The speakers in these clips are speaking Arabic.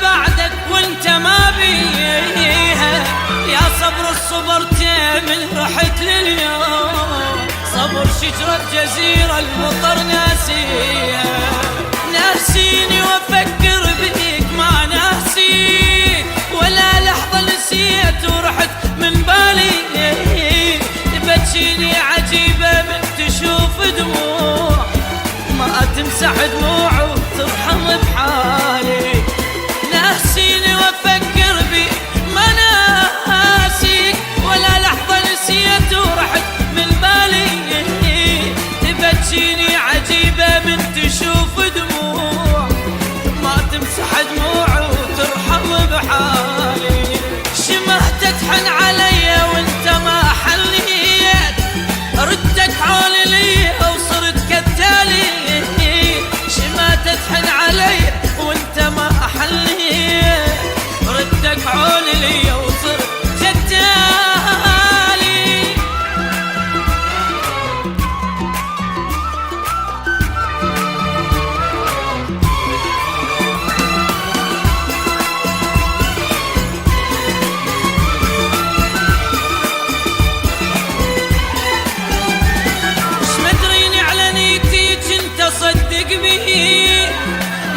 بعدك وانت ما بيها، يا صبر الصبرت من رحت لليوم، صبر شجرة جزيرة المطر ناسيها. ناسيني وافكر بيك ما ناسيك، ولا لحظة نسيت ورحت من بالي، تبكيني عجيبة من تشوف دموع، ما تمسح دموع وترحم بحالي. ناسيني وافكر بيك ما ناسيك، ولا لحظة نسيت ورحت من بالي، تبكيني عجيبة من تشوف دموع، ما تمسح دموع وترحم بحالي. شمهت تحن علي وانت ما حليت، ردك عون لي وصرت كالتالي، شمهت تحن علي وانت ما حليت، ردك عون لي وصرت كالتالي. صدق بي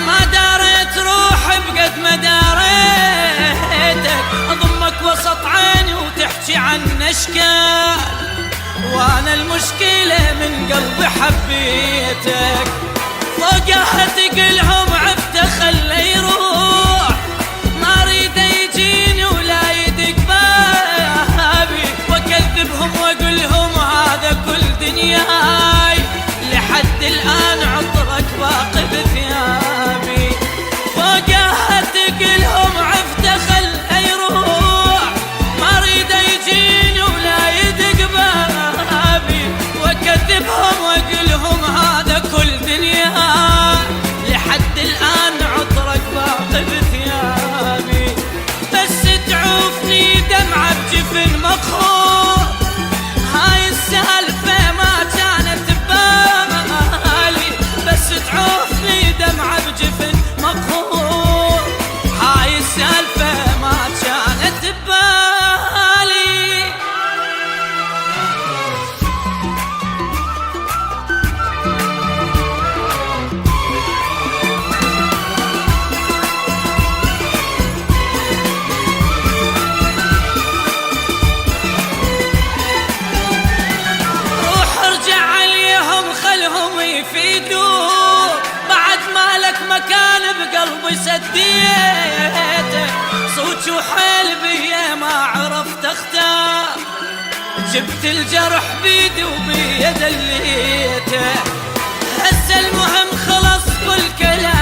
ما داريت روحي بقد ما داريتك، اضمك وسط عيني وتحكي عن اشكال، وانا المشكلة من قلبي حبيتك. فوقها تقلهم عفته خلي يروح، ما اريد يجيني ولا يدق بابي، واكذبهم واقولهم هذا كل دنياي، لحد الآن عطرك باقي بثيابي. فوقها تقلهم عفته خل يروح، ما اريد يجيني ولا يدق بابي، واكذبهم واقولهم هذا كل دنيا، لحد الآن عطرك باقي بثيابي. بس تعوفني دمعة بجفن مخور، هاي السالفة ما كانت ببالي، بس تعوفني دمعة بجفن مقهور، هاي السالفة ما كانت ببالي. روح ارجع عليهم خلهم يفيدوك، بعد ما لك مكان بقلبي سديته، صوت وحيل بيا ما عرفت اختار، جبت الجرح بيدي وبيا دليته. هسه المهم خلص كل كلام